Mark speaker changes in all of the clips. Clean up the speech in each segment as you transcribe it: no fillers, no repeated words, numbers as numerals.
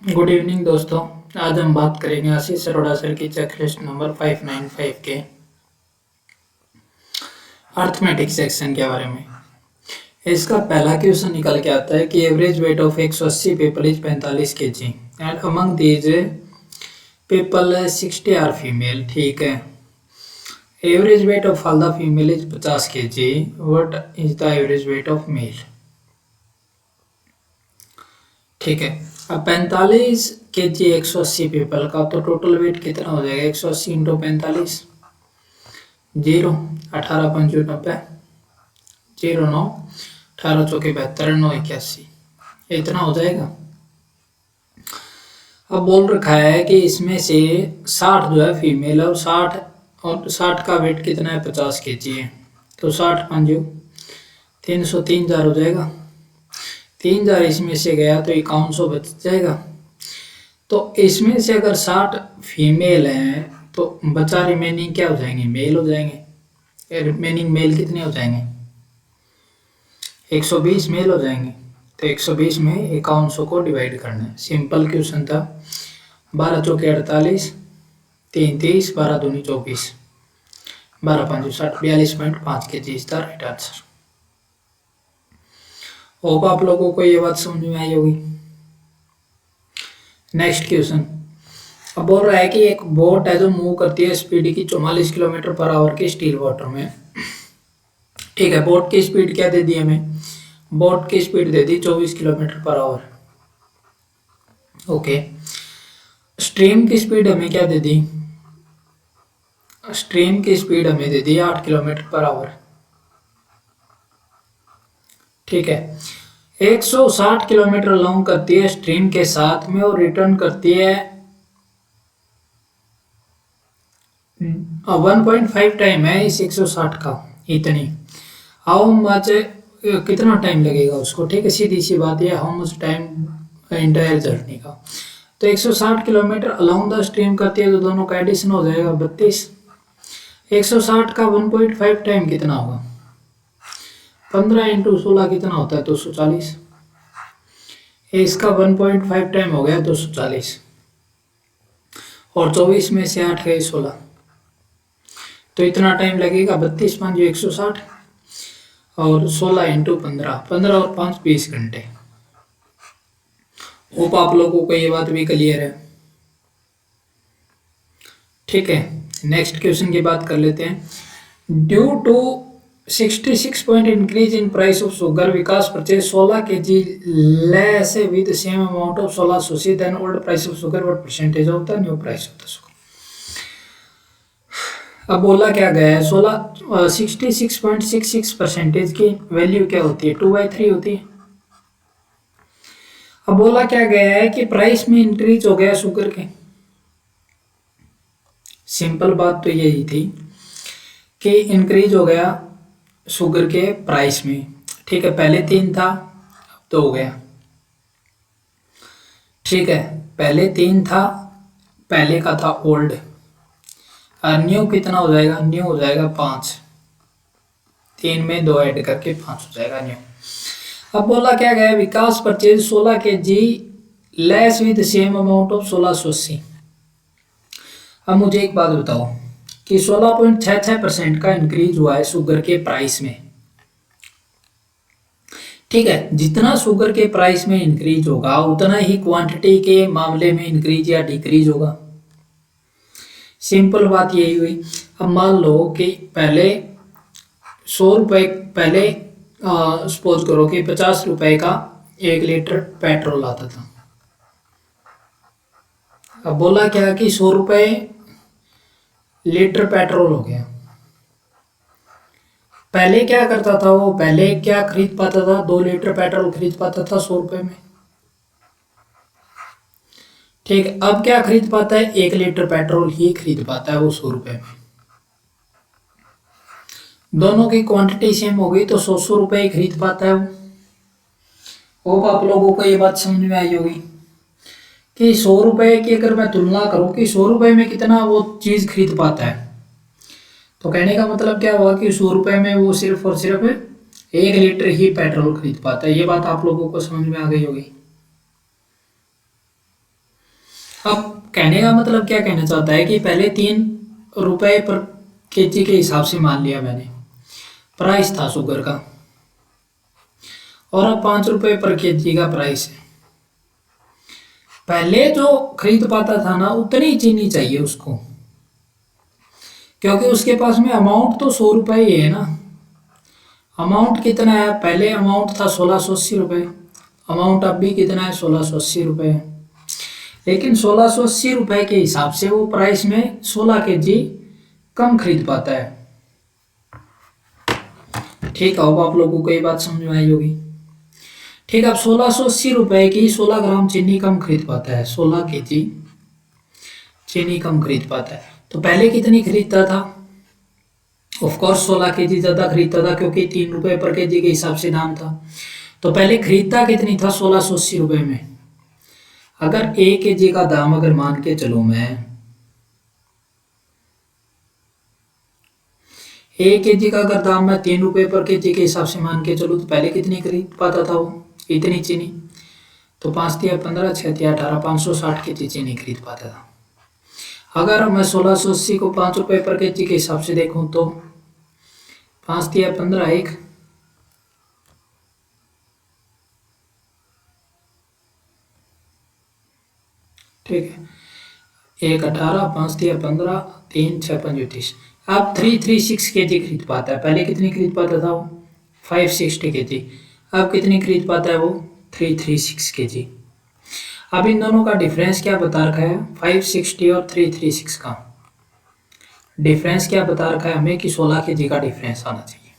Speaker 1: Good evening दोस्तों। आज हम बात करेंगे आशीष अरोड़ा सर की चेकलिस्ट नंबर 595 के अर्थमेटिक सेक्शन के बारे में। इसका पहला क्वेश्चन निकल के आता है कि average weight of 180 people is 45 kg and among these people 60 are female. ठीक है, average weight of all the female is 50 kg। What is the average weight of male. ठीक है, अब 45 kg 180 पीपल का तो टोटल वेट कितना हो जाएगा? 180 इंटू 45, 0, 18 पंचू 90, 0 9, 18 चौके 72, 9 81, इतना हो जाएगा। अब बोल रखा है कि इसमें से 60 जो है फीमेल है और 60 का वेट कितना है? 50 kg है। तो 60 पंजू 300, 3000 हो जाएगा। 3000 इसमें से गया तो 5100 बच जाएगा। तो इसमें से अगर 60 फीमेल हैं तो बचा रिमेनिंग क्या हो जाएंगे? मेल हो जाएंगे। रिमेनिंग मेल कितने हो जाएंगे? 120 मेल हो जाएंगे। तो 120 में 5100 को डिवाइड करना है। सिंपल क्वेश्चन था। 12 चौके 48, 3 30, 12 दूनी 24, 12 पंजे 60, 42.5 kg is the right answer. Hope आप लोगों को ये बात समझ में आई होगी। Next question. अब बोल रहा है कि एक बोट है जो मूव करती है स्पीड की 44 किलोमीटर पर आवर के स्टिल वाटर में। ठीक है, बोट की स्पीड क्या दे दी हमें? बोट की स्पीड दे दी 24 kilometre per hour. Okay, stream की स्पीड हमें क्या दे दी? स्ट्रीम की स्पीड हमें दे दी 8 किलोमीटर पर आवर। ठीक है, 160 किलोमीटर लॉन्ग करती है स्ट्रीम के साथ में और रिटर्न करती है 1.5 टाइम है इस 160 का, इतनी। हाउ मच, कितना टाइम लगेगा उसको? ठीक है, सीधी सी बात है, how much time entire journey का। तो 160 किलोमीटर अलोंग द स्ट्रीम करती है तो दोनों का एडिशन हो जाएगा 32। 160 का 1.5 टाइम कितना होगा? 15 इंटू 16 कितना होता है? 240। इसका 1.5 टाइम हो गया 240 और 24 में से 8 गए 16, तो इतना टाइम लगेगा। 32 5 160 और 16 इंटू 15, 15 और 5 20 घंटे। होप आप लोगों को ये बात भी क्लियर है। ठीक है, नेक्स्ट क्वेश्चन की बात कर लेते हैं। Due to 66 point increase in price of sugar, Vikas purchase 16 kg less with same amount of 1600 than old price of sugar, what percentage of the new price of the sugar. अब बोला क्या गया है? 66.66% की वैल्यू क्या होती है? 2/3 होती है। अब बोला क्या गया है कि प्राइस में इंक्रीज हो गया शुगर के। सिंपल बात तो यही थी कि इंक्रीज हो गया शुगर के प्राइस में। ठीक है, पहले 3 था, अब 2 हो गया। ठीक है, पहले 3 था, पहले का था ओल्ड, और न्यू कितना हो जाएगा? न्यू हो जाएगा 5। 3 में 2 ऐड करके 5 हो जाएगा न्यू। अब बोला क्या गया? Vikas purchase 16 kg less with same amount of 1680। अब मुझे एक बात बताओ कि 16.66% का इंक्रीज हुआ है शुगर के प्राइस में। ठीक है, जितना शुगर के प्राइस में इंक्रीज होगा उतना ही क्वांटिटी के मामले में इंक्रीज या डिक्रीज होगा। सिंपल बात यही हुई। अब मान लो कि पहले 100 रुपए, पहले सपोज करो कि 50 रुपए का 1 लीटर पेट्रोल आता था। अब बोला क्या कि 100 रुपए लीटर पेट्रोल हो गया। पहले क्या करता था वो? पहले क्या खरीद पाता था? 2 लीटर पेट्रोल खरीद पाता था 100 रुपए में। ठीक, अब क्या खरीद पाता है? 1 लीटर पेट्रोल ही खरीद पाता है वो 100 रुपए में। दोनों की क्वांटिटी सेम हो गई तो 100 रुपए ही खरीद पाता है वो। होप आप लोगों को ये बात समझ में आई होगी कि 100 रुपए की अगर मैं तुलना करूं कि 100 रुपए में कितना वो चीज़ खरीद पाता है, तो कहने का मतलब क्या हुआ कि 100 रुपए में वो सिर्फ और सिर्फ 1 लीटर ही पेट्रोल खरीद पाता है। ये बात आप लोगों को समझ में आ गई होगी। अब कहने का मतलब क्या कहना चाहता है कि पहले 3 रुपए पर केजी के हिसाब से मान लिया मैंने, प्राइस था शुगर का, और अब 5 रुपए पर केजी का प्राइस है। पहले जो खरीद पाता था ना उतनी चीनी चाहिए उसको, क्योंकि उसके पास में अमाउंट तो 100 रुपए ही है ना। अमाउंट कितना है, पहले अमाउंट था 1680 रुपये, अमाउंट अब भी कितना है 1680 रुपये है। लेकिन 1680 रुपये के हिसाब से वो प्राइस में 16 केजी कम खरीद पाता है। ठीक है, अब आप लोगों को ये बात समझ में आई होगी। ठीक है, अब 1680 रुपये की 16 ग्राम चीनी कम खरीद पाता है, 16 केजी चीनी कम खरीद पाता है। तो पहले कितनी खरीदता था, ऑफ कोर्स 16 केजी ज्यादा खरीदता था, क्योंकि 3 रुपए पर केजी के हिसाब से दाम था। तो पहले खरीदता कितनी था 1680 रुपये में। अगर 1 केजी का दाम अगर मान के चलूं मैं, 1 केजी का अगर दाम मैं 3 रुपए पर केजी के हिसाब से मान के चलूँ, तो पहले कितनी खरीद पाता था वो, इतनी चीनी। तो 5×3 = 15, 6×3 = 18, 560 केजी चीनी खरीद पाता था। अगर मैं 1680 को 5 रुपए पर केजी के हिसाब से देखूं तो 5×3 = 15, 1, ठीक है, 1 18, 5×3 = 15, 3 6 25। अब 336 केजी खरीद पाता है। पहले कितनी खरीद पाता था वो, 560 केजी। अब कितनी खरीद पाता है वो, 336 केजी। अब इन दोनों का डिफरेंस क्या बता रखा है, 560 और 336 का डिफरेंस क्या बता रखा है हमें कि 16 केजी का डिफरेंस आना चाहिए।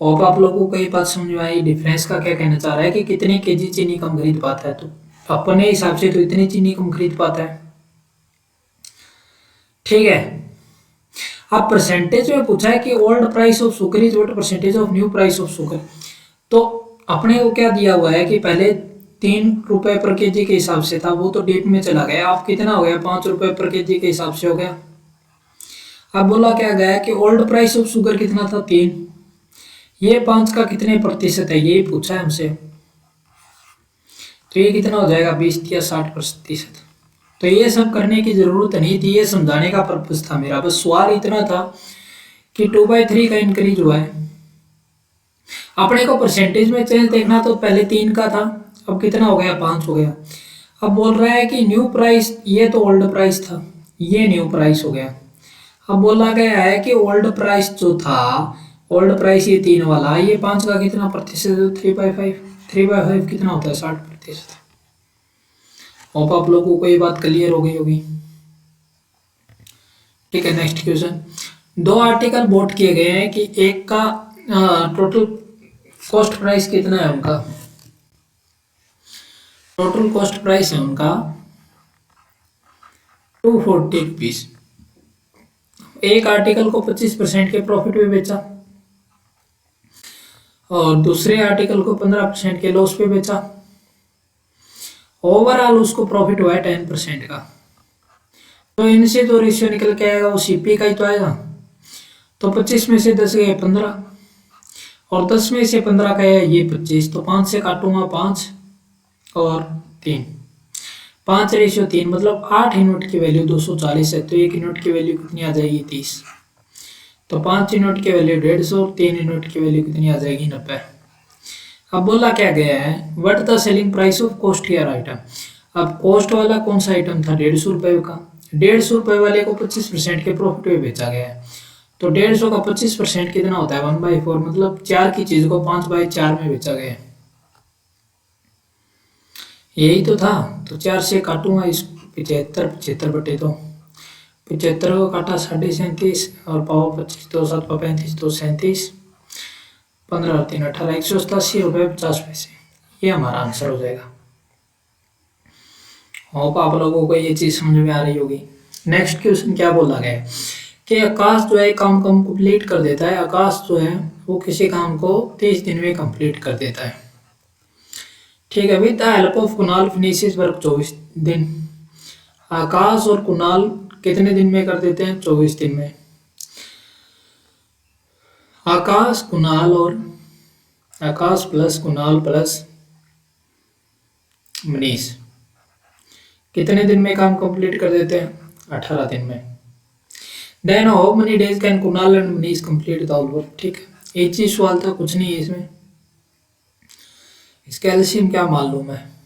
Speaker 1: और आप लोगों को ये बात समझ में आई, डिफरेंस का क्या कहना चाह रहा है कि कितनी केजी चीनी कम खरीद पाता है। तो अपने हिसाब से तो इतनी चीनी कम खरीद पाता है। ठीक है, अब परसेंटेज में पूछा है कि old price of sugar is what percentage of new price of sugar. तो अपने को क्या दिया हुआ है कि पहले 3 रुपए पर केजी के हिसाब से था, वो तो डीप में चला गया। अब कितना हो गया, 5 रुपए पर केजी के हिसाब से हो गया। अब बोला क्या गया कि ओल्ड प्राइस ऑफ शुगर कितना था, 3, ये 5 का कितने प्रतिशत है ये पूछा है हमसे। तो ये कितना हो जाएगा, 20 या 60%। तो ये सब करने की जरूरत नहीं थी, ये समझाने का पर्पज था मेरा। बस सवाल इतना था कि 2/3 का इंक्रीज हुआ है। अपने को परसेंटेज में चेंज देखना, तो पहले 3 का था, अब कितना हो गया, 5 हो गया। अब बोल रहा है कि न्यू प्राइस, ये तो ओल्ड प्राइस था, ये न्यू प्राइस हो गया। अब बोला गया है कि ओल्ड प्राइस जो था, ओल्ड प्राइस ये 3 वाला, ये 5 का कितना प्रतिशत, 3/5। 3/5 कितना होता है, 60%। होप आप लोगों को ये बात क्लियर हो गई होगी। ठीक है, नेक्स्ट क्वेश्चन। 2 आर्टिकल बोट किए गए हैं कि एक का टोटल कॉस्ट प्राइस कितना है उनका, टोटल कॉस्ट प्राइस है उनका 240 रुपीज। एक आर्टिकल को 25% के प्रॉफिट पे बेचा और दूसरे आर्टिकल को 15% के लॉस पे बेचा। ओवरऑल उसको प्रॉफिट हुआ है 10% का। तो इनसे जो रेशियो निकल के आएगा वो सीपी का ही तो आएगा। तो 25 में से 10 गए 15, और 10 में से 15 का है ये 25। तो 5 से काटूंगा 5 और 3, 5/3 मतलब 8 यूनिट की वैल्यू 240 है। तो 1 यूनिट की वैल्यू कितनी आ जाएगी, 30। तो 5 यूनिट की वैल्यू 150 और 3 यूनिट की वैल्यू कितनी आ जाएगी, 90। अब बोला क्या गया है, what the selling price of cost year item. अब कॉस्ट वाला कौन सा आइटम था, 150 रुपये का। 150 रुपये वाले को 25% के प्रॉफिट पे बेचा गया है। तो 150 का 25% कितना होता है, 1/4, मतलब 4 की चीज को 5/4 में बेचा गया है। यही तो था। तो 4 से काटूंगा इस 75, 75/2, 75 को काटा 37.5 और पाव 25, 2 7 35, 2 37, 15 और 3 18, 187 रुपये 50 पैसे। ये हमारा आंसर हो जाएगा। होप आप लोगों को ये चीज समझ में आ रही होगी। नेक्स्ट क्वेश्चन क्या बोला गया है कि आकाश जो है काम कंप्लीट कर देता है। आकाश जो है वो किसी काम को 30 दिन में कंप्लीट कर देता है। ठीक है, with the help of Kunal finishes work 24 दिन। आकाश और कुणाल कितने दिन में कर देते हैं, 24 दिन में। आकाश कुणाल और आकाश प्लस कुणाल प्लस मनीष कितने दिन में काम कंप्लीट कर देते हैं? 18 दिन में। Then how many days can Kunal and Manish complete the whole work? ठीक है, एक चीज सवाल था, कुछ नहीं है इसमें। इसका एलसीएम क्या मालूम है?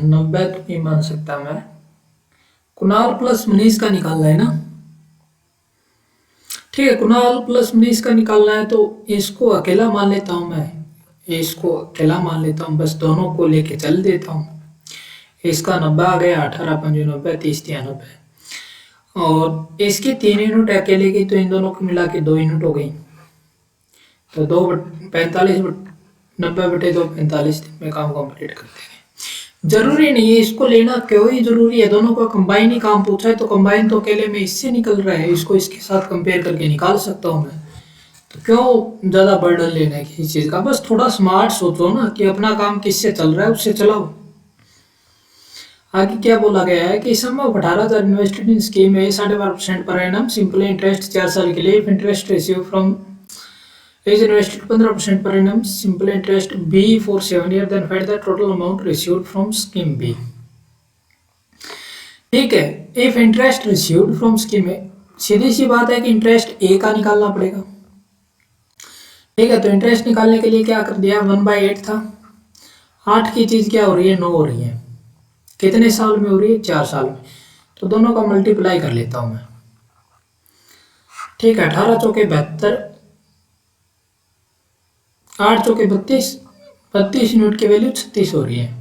Speaker 1: नब्बे तो नहीं मान सकता मैं। कुणाल प्लस मनीष का निकालना है ना? ठीक है, कुणाल प्लस मनीष का निकालना है तो इसको अकेला मान लेता हूँ मैं, इसको अकेला मान लेता हूँ, बस दोनों को लेके चल देता हूँ। इसका 90 आ गया, 18 5 90, 30 93। और इसकी 3 यूनिट अकेले की, तो इन दोनों को मिला के 2 यूनिट हो गई। तो 45 90/2 45 दिन में काम कंप्लीट करते हैं। जरूरी नहीं है इसको लेना, क्यों ही जरूरी है? दोनों का कंबाइन ही काम पूछा है, तो कंबाइन तो अकेले में इससे निकल रहा है, इसको इसके साथ कंपेयर करके निकाल सकता हूँ मैं। तो क्यों ज्यादा बर्डन लेना है किसी चीज का? बस थोड़ा स्मार्ट सोचो ना कि अपना काम किससे चल रहा है उससे चलाओ। आगे क्या बोला गया है कि सम ऑफ 18,000 इन्वेस्टेड इन स्कीम है 12.5% पर एनम सिंपल इंटरेस्ट 4 साल के लिए, if interest receive from is invested 15% per annum simple interest B for 7 years, then find the total amount received from scheme B। ठीक है, if interest received from scheme A, सीधी सी बात है कि interest ए का निकालना पड़ेगा। ठीक है, तो इंटरेस्ट निकालने के लिए क्या कर दिया, 1/8 था, 8 की चीज क्या हो रही है, 9 हो रही है। कितने साल में हो रही है? 4 साल में। तो दोनों का मल्टीप्लाई कर लेता हूं मैं। ठीक है, 18 चौके 72, 8 चौके 32, 32 यूनिट की वैल्यू 36 हो रही है।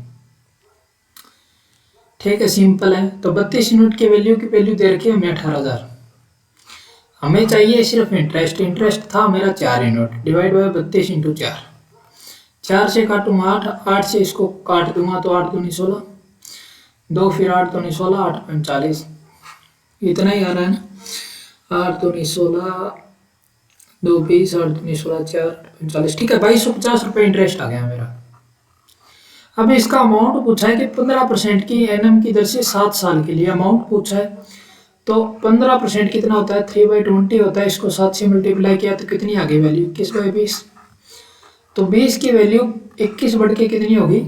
Speaker 1: ठीक है, सिंपल है। तो 32 यूनिट की वैल्यू दे रखी है हमें 18,000। हमें चाहिए सिर्फ इंटरेस्ट। इंटरेस्ट था मेरा 4 यूनिट, डिवाइड बाय 32 इंटू 4। 4 से काटूंगा 8, 8 से इसको काट दूंगा तो 8 दूनी 16, 2 फिर 8 दूनी 16, 8 40, इतना ही आ रहा है ना। 8 दूनी 16, 2 20, 8 दूनी 16, 4 40। ठीक है, 2250 रुपये इंटरेस्ट आ गया मेरा। अब इसका अमाउंट पूछा है कि 15% की एनएम की दर से 7 साल के लिए अमाउंट पूछा है। तो 15% कितना होता है, 3/20 होता है। इसको 7 से मल्टीप्लाई किया तो कितनी आ गई वैल्यू, 21/20। तो 20 की वैल्यू 21 बढ़ के कितनी होगी,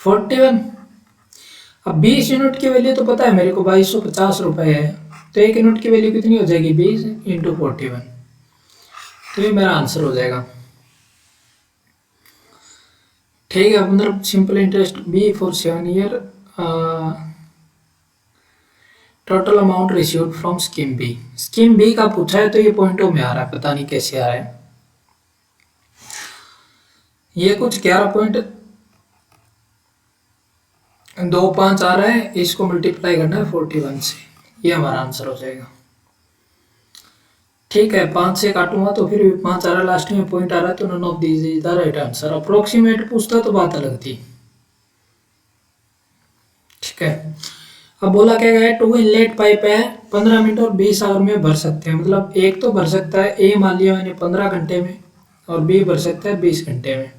Speaker 1: 41। अब 20 यूनिट की वैल्यू तो पता है मेरे को 2250 रुपए है, तो 1 यूनिट की वैल्यू कितनी हो जाएगी, 20 इंटू 41। तो ये मेरा आंसर हो जाएगा। ठीक है, मतलब simple interest B for 7 year, total amount received from scheme B. Scheme B का पूछा है तो ये पॉइंटों में आ रहा है, पता नहीं कैसे आ रहा है। ये कुछ 11.25 आ रहा है, इसको मल्टीप्लाई करना है 41 से, ये हमारा आंसर हो जाएगा। ठीक है, 5 से काटूंगा तो फिर भी 5 आ रहा है, लास्ट में पॉइंट आ रहा है, तो none of these is the right answer. Approximate पूछता तो बात अलग थी। ठीक है, अब बोला क्या गया है, 2 इनलेट पाइप है, 15 मिनट और 20 आवर में भर सकते हैं। मतलब एक तो भर सकता है, ए मान लिया मैंने 15 घंटे में, और बी भर सकता है 20 घंटे में।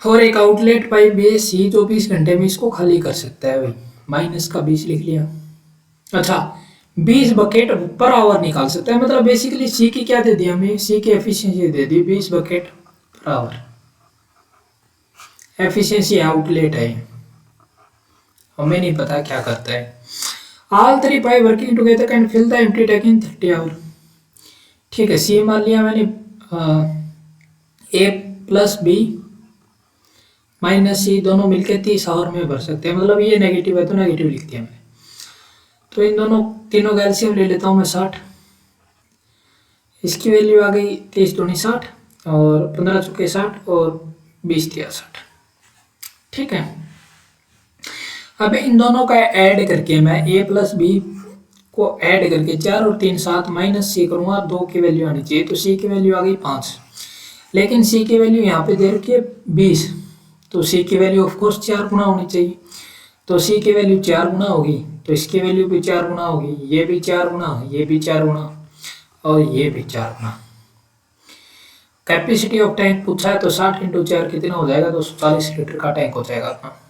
Speaker 1: और एक आउटलेट पाइप भी है सी, जो 20 घंटे में इसको खाली कर सकता है। भाई माइनस का 20 लिख लिया। अच्छा, 20 बकेट पर आवर निकाल सकता है। मतलब बेसिकली सी की क्या दे दी हमें, सी की एफिशिएंसी दे दी 20 bucket per hour. Efficiency outlet है, हमें नहीं पता क्या करता है। All 3 pipe working together can fill the empty tank in 30 hour. ठीक है, सी मान लिया मैंने, A plus B minus C दोनों मिलकर 30 आवर में भर सकते हैं। मतलब ये नेगेटिव है तो नेगेटिव लिख दिया मैंने। तो इन दोनों तीनों का एलसीएम ले लेता हूँ मैं 60। इसकी वैल्यू आ गई 30 दूनी 60, और 15 चौके 60, और 20 तिया 60। ठीक है, अब इन दोनों का ऐड करके मैं ए प्लस बी को ऐड करके 4 और 3 7 माइनस सी करूँगा, 2 की वैल्यू आनी चाहिए। तो सी की वैल्यू आ गई 5, लेकिन सी की वैल्यू यहाँ पे दे रखी है 20, तो सी की वैल्यू ऑफकोर्स 4 गुना होनी चाहिए। तो सी की वैल्यू 4 गुना होगी, तो इसकी वैल्यू भी 4 गुना होगी, ये भी 4 गुना, ये भी 4 गुना, और ये भी 4 गुना। कैपेसिटी ऑफ टैंक पूछा है तो 60 इंटू 4 कितना हो जाएगा, 240 लीटर का टैंक हो जाएगा अपना।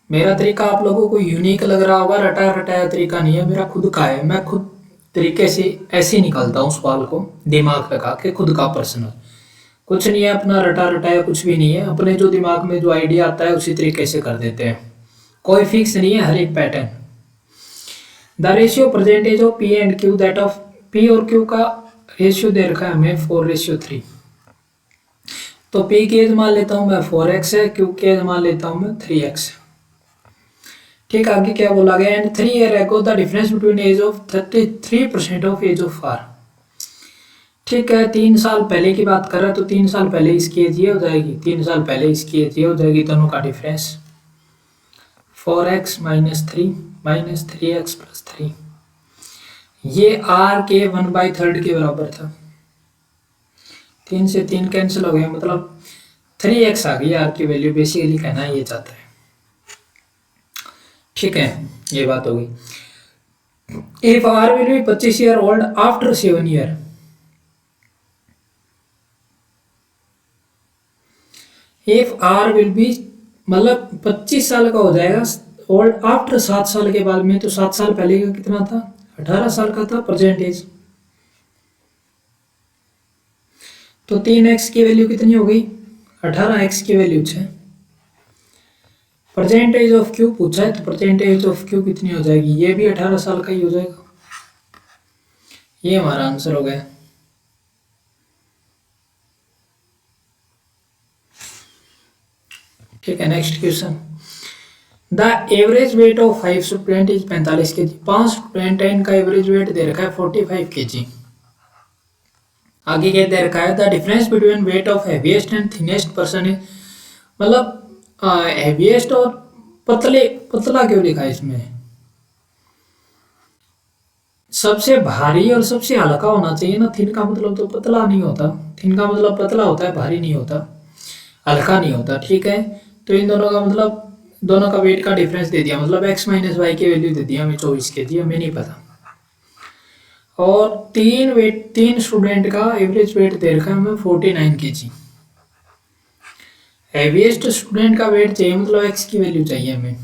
Speaker 1: मेरा तरीका आप लोगों को यूनिक लग रहा होगा, रटाया रटाया तरीका नहीं है, मेरा खुद का है। मैं खुद तरीके से ऐसे ही निकालता हूँ सवाल को, दिमाग लगा के, खुद का पर्सनल। कुछ नहीं है अपना रटा रटाया, कुछ भी नहीं है, अपने जो दिमाग में जो आइडिया आता है उसी तरीके से कर देते हैं। कोई फिक्स नहीं है, हर एक pattern. The ratio percentage of P and Q, that of P और क्यू का रेशियो दे रखा है हमें 4:3। तो पी की एज मान लेता हूँ मैं 4x है, क्यू की एज मान लेता हूँ मैं 3x। ठीक, आगे क्या बोला गया, and 3 year ago the difference between age of 33% of age of R. ठीक है, 3 साल पहले की बात कर रहा है, तो 3 साल पहले इसकी एज ये हो जाएगी, 3 साल पहले इसकी एज ये हो जाएगी, दोनों का डिफरेंस 4x - 3 - 3x + 3। ये r के 1/3 के बराबर था। 3 से 3 कैंसिल हो गया, मतलब 3x आ गई r की वैल्यू, बेसिकली कहना ये चाहता है। ठीक है, ये बात होगी। If r will be 25 year old after 7 year, if r will be मतलब 25 साल का हो जाएगा ओल्ड आफ्टर 7 साल के बाद में, तो 7 साल पहले का कितना था, 18 साल का था परसेंटेज। तो 3x की वैल्यू कितनी हो गई, 18x की वैल्यू 6। परसेंटेज ऑफ क्यू पूछा है, तो परसेंटेज ऑफ क्यू कितनी हो जाएगी, ये भी 18 साल का ही हो जाएगा। ये हमारा आंसर हो गया। ठीक है, next question. The average weight of 5 student is 45 kg। 5 student है, इनका एवरेज वेट दे रखा है 45 kg। आगे क्या दे रखा है, the difference between weight of heaviest and thinnest person है, मतलब हैवीएस्ट और पतला क्यों लिखा है इसमें, सबसे भारी और सबसे हल्का होना चाहिए ना। थिन का मतलब तो पतला नहीं होता, थिन का मतलब पतला होता है, भारी नहीं होता, हल्का नहीं होता। ठीक है, तो इन दोनों का मतलब, दोनों का वेट का डिफरेंस दे दिया, मतलब x - y की वैल्यू दे दिया हमें 24 kg, हमें नहीं पता। और तीन स्टूडेंट का एवरेज वेट दे रखा है हमें 49 kg। हैवीएस्ट स्टूडेंट का वेट चाहिए, मतलब x की वैल्यू चाहिए हमें।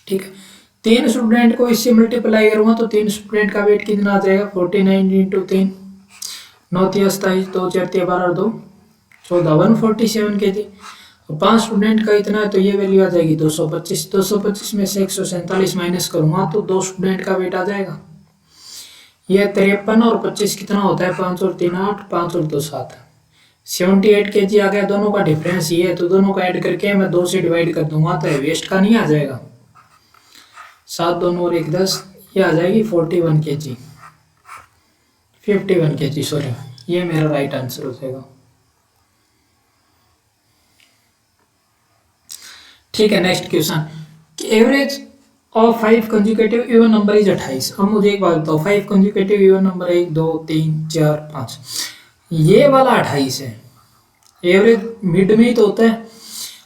Speaker 1: ठीक है, 3 स्टूडेंट को इससे मल्टीप्लाई करूंगा तो 3 स्टूडेंट का वेट कितना आ जाएगा, 49 × 3, 9 × 27, 2 × 4 = 12, 2 = 14, 147 kg। 5 स्टूडेंट का इतना है, तो ये वैल्यू आ जाएगी 225। 225 में से 147 माइनस करूंगा तो 2 स्टूडेंट का वेट आ जाएगा। ये 53 और 25 कितना होता है, 5 और 3 8, 5 और 2 7, 78 kg आ गया। दोनों का डिफरेंस ये है, तो दोनों का ऐड करके मैं 2 से डिवाइड कर दूंगा, तो वेस्ट का नहीं आ जाएगा। 7 2 और 1 10, ये आ जाएगी 41 kg, 51 kg सॉरी, ये मेरा राइट आंसर हो जाएगा। ठीक है, next question. Average of 5 consecutive even number is 28। अब मुझे एक बात बताओ, 5 कंसेक्यूटिव इवन नंबर 1 2 3 4 5, ये वाला 28 है, एवरेज मिड में ही तो होता है।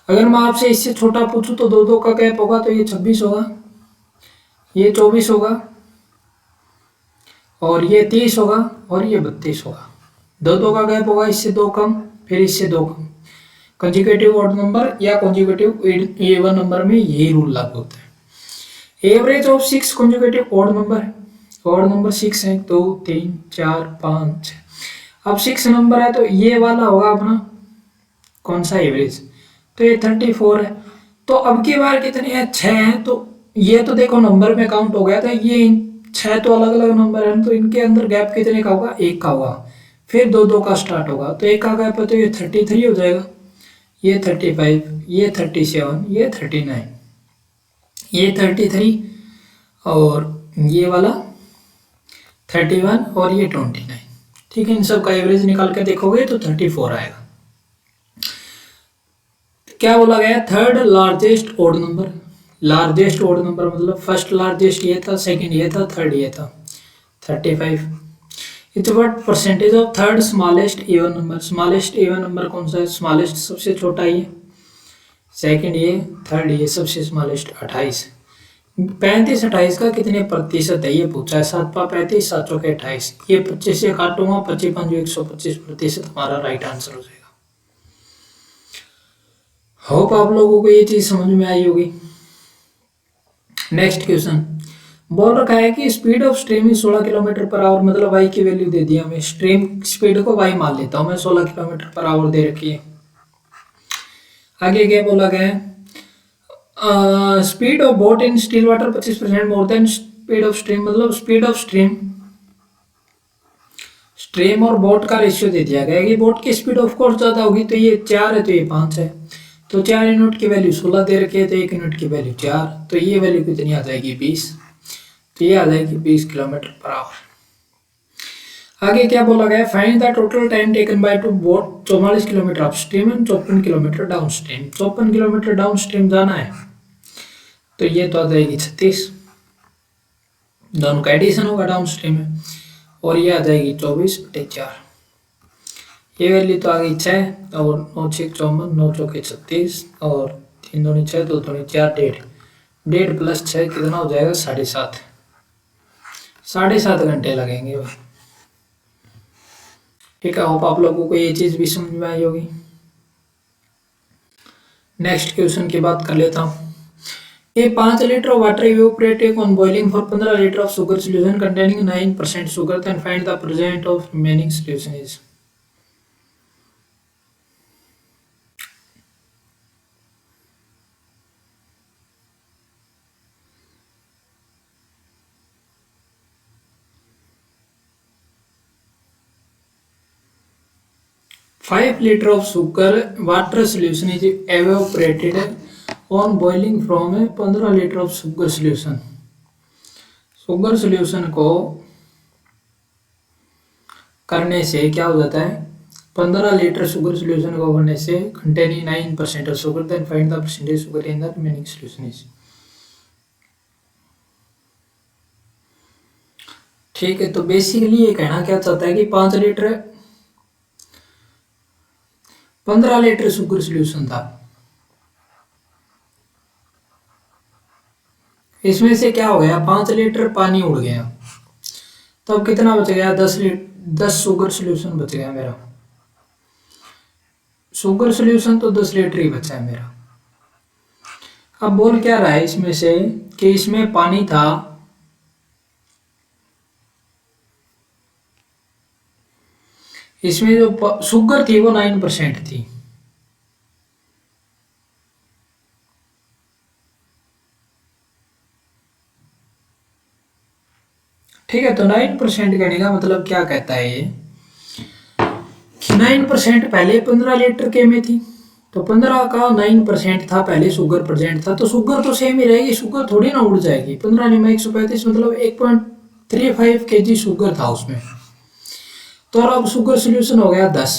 Speaker 1: अगर मैं आपसे इससे छोटा पूछूं तो 2 2 का गैप होगा, तो ये 26 होगा, ये 24 होगा, और ये 30 होगा, और ये 32 होगा। 2 2 का गैप होगा, इससे 2 कम, फिर इससे 2 कम। कंसेक्यूटिव ऑड नंबर या कंसेक्यूटिव इवन नंबर में यही रूल लागू होता है। Average of 6 consecutive odd number, odd number 6 है, 2 3 4 5 6। अब 6 नंबर है, तो ये वाला होगा अपना कौन सा एवरेज, तो ये 34 है। तो अब की बार कितने हैं, 6 हैं, तो ये तो देखो नंबर में काउंट हो गया था, ये 6 तो अलग अलग नंबर है, तो इनके अंदर गैप कितने का होगा, 1 का होगा, फिर 2 2 का स्टार्ट होगा, तो 1 का गैप है, तो ये 33 हो जाएगा, ये 35, ये 37, ये 39, ये 33, और ये वाला 31, और ये 29। ठीक है, इन सब का एवरेज निकाल के देखोगे तो 34 आएगा। क्या बोला गया, third largest odd number. Largest odd number मतलब फर्स्ट लार्जेस्ट ये था, सेकंड ये था, थर्ड ये था, 35। It's what percentage of third smallest even number. Smallest even number कौन सा है, स्मॉलेस्ट सबसे छोटा ये, सेकंड ये, थर्ड ये, सबसे स्मॉलेस्ट 28। 35 28 का कितने प्रतिशत है ये पूछा है, 7 5 35, 7 चौके 28। ये 25 से काटूंगा, 25 5 125%, हमारा राइट आंसर हो जाएगा। होप आप लोगों को ये चीज समझ में आई होगी। नेक्स्ट क्वेश्चन बोल रखा है कि speed of stream is 16 kilometre per hour, मतलब वाई की वैल्यू दे दी हमें, स्ट्रीम स्पीड को वाई मान लेता हूं मैं, 16 किलोमीटर पर आवर दे रखी है। आगे क्या बोला गया है, speed of boat in still water 25% more than speed of stream, मतलब स्पीड ऑफ स्ट्रीम, स्ट्रीम और बोट का रेशियो दे दिया गया है कि बोट की स्पीड ऑफ कोर्स ज्यादा होगी, तो ये 4 है तो ये 5 है, तो 4 यूनिट की वैल्यू 16 दे रखी है, तो 1 यूनिट की वैल्यू 4, तो ये वैल्यू कितनी आ जाएगी 20, तो ये आ जाएगी 20 किलोमीटर पर आवर। आगे क्या बोला गया, find the total time taken by two boat 44 kilometre up stream and 54 kilometre down stream, 54 kilometre down stream जाना है, तो ये तो आ जाएगी 36, दोनों का एडिशन होगा डाउन स्ट्रीम में, और ये आ जाएगी 24/4, ये वैल्यू तो आ गई 6 और 9 6 54, 9 चौके 36 और 3 दूनी 6 2 दूनी 4, 1.5 प्लस 6 कितना हो जाएगा 7.5, 7.5 घंटे लगेंगे भाई। ठीक है, होप आप लोगों को ये चीज भी समझ में आई होगी। नेक्स्ट क्वेश्चन की बात कर लेता हूँ। A 5 liter of water evaporated on boiling for 15 liter of sugar solution containing 9% sugar, then find the percent of remaining solution is. Five liter of sugar water solution is evaporated on boiling from a 15 liter of sugar solution. Sugar solution को करने से क्या हो जाता है, 15 litre sugar solution को करने से containing 9% of sugar, then find the percentage sugar in the remaining solution is. ठीक है, तो बेसिकली ये कहना क्या चाहता है कि 15 लीटर शुगर सॉल्यूशन था, इसमें से क्या हो गया 5 लीटर पानी उड़ गया, तो अब कितना बच गया 10 शुगर सॉल्यूशन बच गया मेरा, शुगर सॉल्यूशन तो 10 लीटर ही बचा है मेरा। अब बोल क्या रहा है इसमें से कि इसमें पानी था, इसमें जो शुगर थी वो 9% थी, ठीक है। तो 9% कहने का मतलब क्या कहता है ये कि 9% पहले 15 लीटर के में थी, तो 15 का 9% था पहले शुगर प्रेजेंट था, तो शुगर तो सेम ही रहेगी, शुगर थोड़ी ना उड़ जाएगी, 15 में 135 मतलब 1.35 kg शुगर था उसमें, तो अब शुगर सोल्यूशन हो गया 10।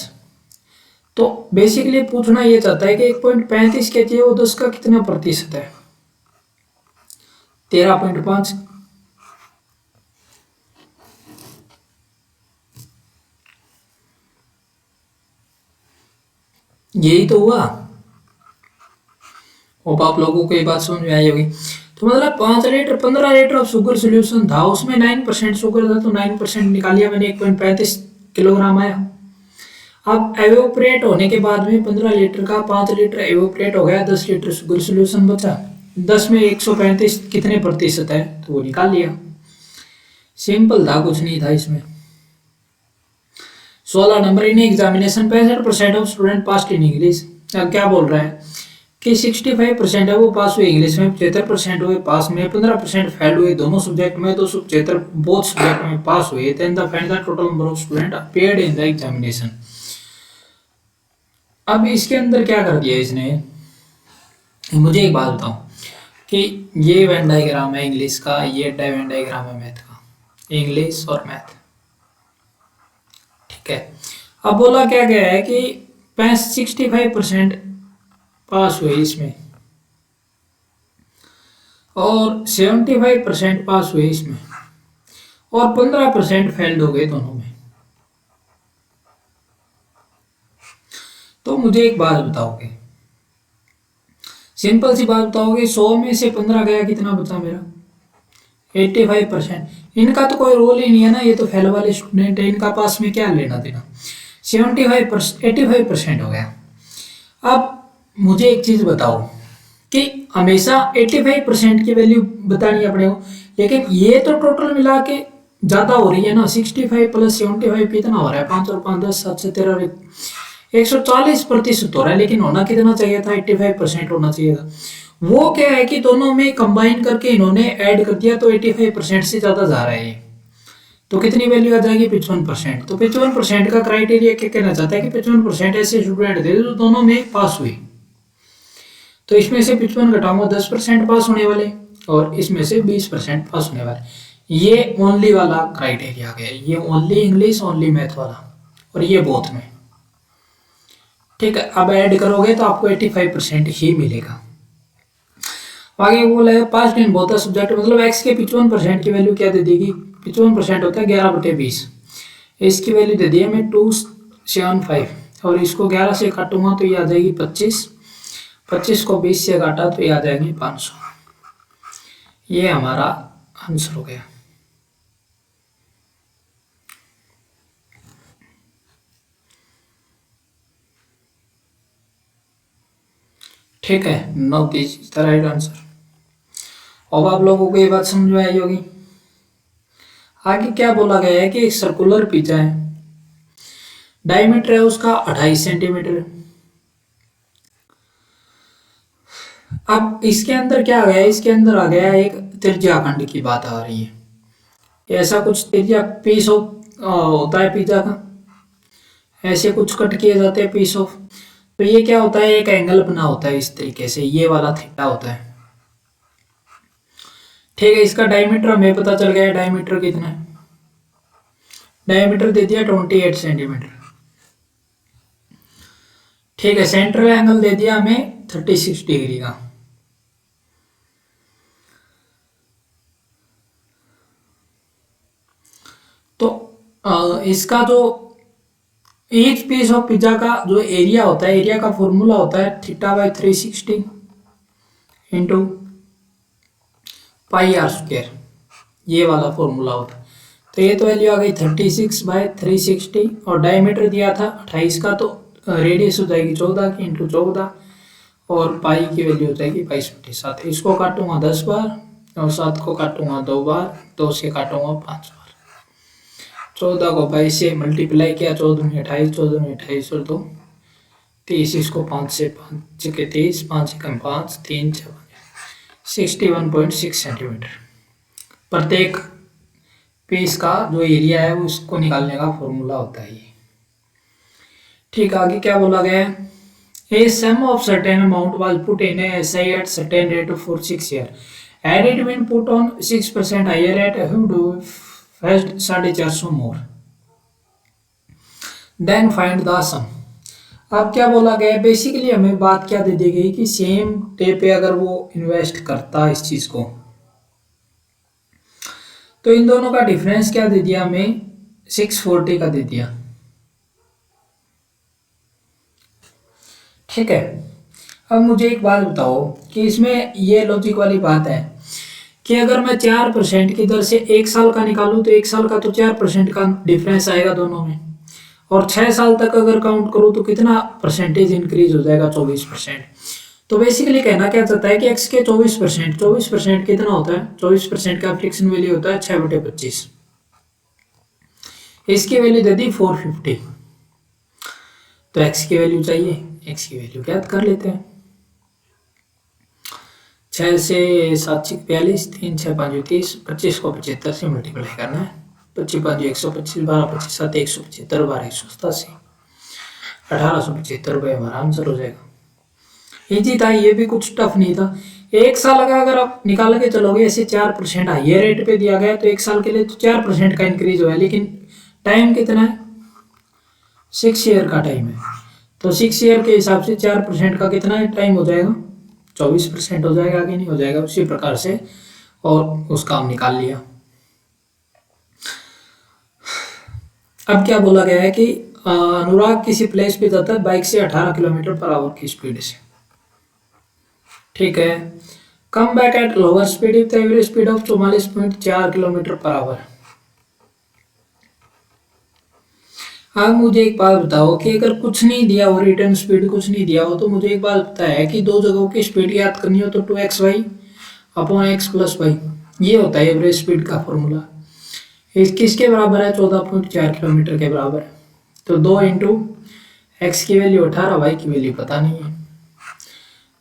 Speaker 1: तो बेसिकली पूछना ये चाहता है कि 1.35 kg है वो 10 का कितना प्रतिशत है, 13.5। यही तो हुआ। होप आप लोगों को ये बात समझ में आई होगी। तो मतलब 5 litre 15 litre of sugar solution था, उसमें 9% शुगर था, तो 9% निकालिया मैंने, 1.35 किलोग्राम आया। अब एवोपरेट होने के बाद में 15 लीटर का 5 लीटर एवोपरेट हो गया, 10 लीटर शुगर सोल्यूशन बचा, 10 में 135 कितने प्रतिशत है तो वो निकाल लिया, सिंपल था, कुछ नहीं था इसमें। 16 number in examination 65% of student pass in English. अब क्या बोल रहा है कि 65% है वो पास हुए इंग्लिश में, 75% हुए पास में, 15% फेल हुए दोनों सब्जेक्ट में, तो 75 बोथ सब्जेक्ट में पास हुए। Then the find the total number of student appeared in the examination. अब इसके अंदर क्या कर दिया इसने, मुझे एक बात बताओ कि ये वेन डायग्राम है इंग्लिश का, ये वेन डायग्राम है मैथ का, इंग्लिश और मैथ, ठीक है। अब बोला क्या गया है कि 65% पास हुए इसमें और 75% पास हुए इसमें और 15% फेल्ड हो गए दोनों में। तो मुझे एक बात बताओगे, सिंपल सी बात बताओगे, 100 में से 15 गया, कितना बचा मेरा 85%। इनका तो कोई रोल ही नहीं है ना, ये तो फेल वाले स्टूडेंट है, इनका पास में क्या लेना देना। 85% हो गया। अब मुझे एक चीज बताओ कि हमेशा 85% की वैल्यू बतानी है अपने को, लेकिन ये तो टोटल मिला के ज्यादा हो रही है ना। 65 प्लस 75 कितना हो रहा है, 5 और 5 10 7 से 13 140% हो रहा है, लेकिन होना कितना चाहिए था, 85% होना चाहिए था। वो क्या है कि दोनों में कंबाइन करके इन्होंने ऐड कर दिया, तो 85% से ज्यादा जा रहा है ये। तो कितनी वैल्यू आ जाएगी, 55%। तो 55% का क्राइटेरिया क्या कहना चाहता है कि 55% ऐसे स्टूडेंट थे जो दोनों में पास हुए। तो इसमें से 55 घटाऊंगा, 10% पास होने वाले, और इसमें से 20% पास होने वाले। ये ओनली वाला क्राइटेरिया आ गया, ये ओनली इंग्लिश ओनली मैथ वाला, और ये बोथ में। ठीक है, अब ऐड करोगे तो आपको 85% ही मिलेगा। आगे बोला है पास्ट इन बोथ सब्जेक्ट, मतलब एक्स के 55% की वैल्यू क्या दे देगी, 55% होता है 11/20। इसकी वैल्यू दे दी है हमें 275, और इसको 11 से काटूंगा तो ये आ जाएगी 25। 25 को 20 से काटा तो ये आ जाएंगे 500। ये हमारा आंसर हो गया। ठीक है, 9 30 इज द राइट आंसर। अब आप लोगों को ये बात समझ में आई होगी। आगे क्या बोला गया है कि एक सर्कुलर पिज्जा है, डायमीटर है उसका 28 सेंटीमीटर। अब इसके अंदर क्या आ गया है, इसके अंदर आ गया है एक त्रिज्याखंड की बात आ रही है। ऐसा कुछ त्रिज्या पीस ऑफ होता है पिज्जा का, ऐसे कुछ कट किए जाते हैं पीस ऑफ। तो ये क्या होता है, एक एंगल बना होता है इस तरीके से, ये वाला थीटा होता है। ठीक है, इसका डायमीटर हमें पता चल गया है, डायमीटर कितना है, डायमीटर दे दिया 28 सेंटीमीटर। ठीक है, सेंट्रल एंगल दे दिया हमें 36 डिग्री का। तो इसका जो ईच पीस ऑफ पिज्जा का जो एरिया होता है, एरिया का फॉर्मूला होता है θ/360 इंटू πr², ये वाला फॉर्मूला होता है। तो ये तो वैल्यू आ गई 36/360, और डायमीटर दिया था 28 का, तो रेडियस हो जाएगी 14 की इंटू 14, और पाई की वैल्यू हो जाएगी 22/7। इसको काटूंगा 10 बार, और 7 को काटूंगा 2 बार, 2 से काटूंगा 5 बार। 14 को 22 से मल्टीप्लाई किया, 14 में 28, 14 में 28 और 2 30। इसको 5 से 5 के 30, 5 एकम 5, 3 6 61.6 सेंटीमीटर। प्रत्येक पीस का जो एरिया है वो उसको निकालने का फॉर्मूला होता है ये। ठीक, आगे क्या बोला गया है, A sum of certain amount was put in a SI at certain rate for 6 years. Had it been put on 6% higher rate, who do fetched 450 more. Then find the sum. अब क्या बोला गया है, बेसिकली हमें बात क्या दे दी गई कि सेम डे पे अगर वो इन्वेस्ट करता है इस चीज को, तो इन दोनों का डिफरेंस क्या दे दिया हमें, 640 का दे दिया। ठीक है, अब मुझे एक बात बताओ कि इसमें ये लॉजिक वाली बात है कि अगर मैं 4% की दर से 1 साल का निकालूं तो 1 साल का तो 4% का डिफरेंस आएगा दोनों में, और 6 साल तक अगर काउंट करूं तो कितना परसेंटेज इंक्रीज हो जाएगा, 24%। तो बेसिकली कहना क्या चाहता है कि एक्स के 24%, 24% कितना होता है, 24% का फ्रिक्शन वैल्यू होता है 6/25। इसकी वैल्यू दे दी 450, तो एक्स की वैल्यू चाहिए, एक्स की वैल्यू ज्ञात कर लेते हैं। 6 से 7 6 42, 3 6 5 30, 25 को 75 से मल्टीप्लाई करना है, 25 5 125, 12 25 7 175, 12 187, 1875 रुपये हमारा आंसर हो जाएगा। इजी था, ये भी कुछ टफ नहीं था। 1 साल का अगर आप निकाल के चलोगे, ऐसे 4% हाइयर रेट पे दिया गया, तो 1 साल के लिए तो 4% का इंक्रीज हुआ है, लेकिन टाइम कितना है, 6 ईयर का टाइम है। तो 6 ईयर के हिसाब से 4% का कितना टाइम हो जाएगा, 24% हो जाएगा, आगे नहीं हो जाएगा, उसी प्रकार से, और उसका हम निकाल लिया। अब क्या बोला गया है कि अनुराग किसी प्लेस पे जाता है बाइक से 18 किलोमीटर पर आवर की स्पीड से। ठीक है, come back at lower speed with average speed of 44.4 kilometre per hour. अब मुझे एक बात बताओ कि अगर कुछ नहीं दिया हो, रिटर्न स्पीड कुछ नहीं दिया हो, तो मुझे एक बात पता है कि दो जगहों की स्पीड याद करनी हो तो 2xy upon x plus Y, ये होता है एवरेज स्पीड का फॉर्मूला। इस किसके बराबर है? 14.4 किलोमीटर के बराबर है। तो 2 × एक्स की वैल्यू 18, वाई की वैल्यू पता नहीं है,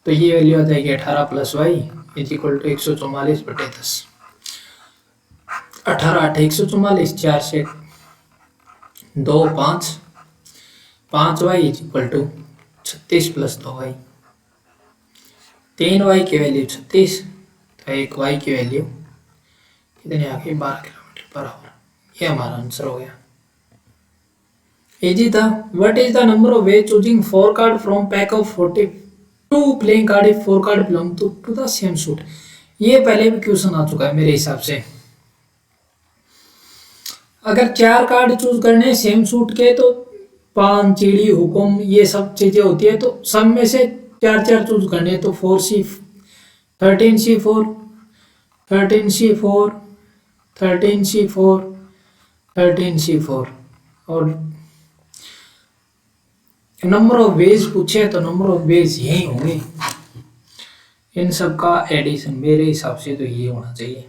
Speaker 1: तो ये वैल्यू आ जाएगी 18 + वाई इज इक्वल टू 144/10। 18 8 144, 4 से 2 5, 5y is equal to 36 + 2y। 3y की वैल्यू 36, तो 1y की वैल्यू कितनी आ गई? 12 किलोमीटर पर आवर। ये हमारा आंसर हो गया। इजी था। What is the number of way choosing 4 card from pack of 42 playing card if 4 card belong to the same suit? ये पहले भी क्वेश्चन आ चुका है मेरे हिसाब से। अगर 4 कार्ड चूज करने सेम सूट के तो पान, चिड़ी, हुकुम ये सब चीजें होती है, तो सब में से 4 4 चूज करने, तो 4C 13C4 13C4 13C4 13C4। और नंबर ऑफ वेज पूछे तो नंबर ऑफ वेज यही होंगे इन सब का एडिशन, मेरे हिसाब से तो ये होना चाहिए।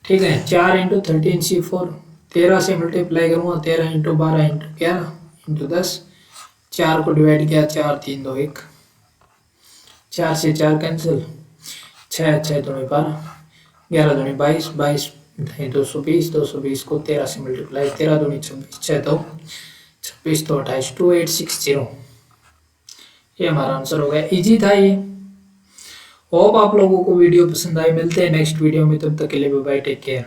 Speaker 1: ठीक है, 4 × 13C4, 13 से मल्टीप्लाई करूँगा, 13 × 12 × 11 × 10, 4 को डिवाइड किया, 4 3 2 1, 4 से 4 कैंसिल, 6 6 दूनी 12, 11 दूनी 22, 22 220, 220 को 13 से मल्टीप्लाई, 13 दूनी 26, 6 2 26, तो 28, 2860। ये हमारा आंसर हो गया। इजी था ये। होप आप लोगों को वीडियो पसंद आई। मिलते हैं नेक्स्ट वीडियो में, तब तक के लिए बाय बाय, टेक केयर।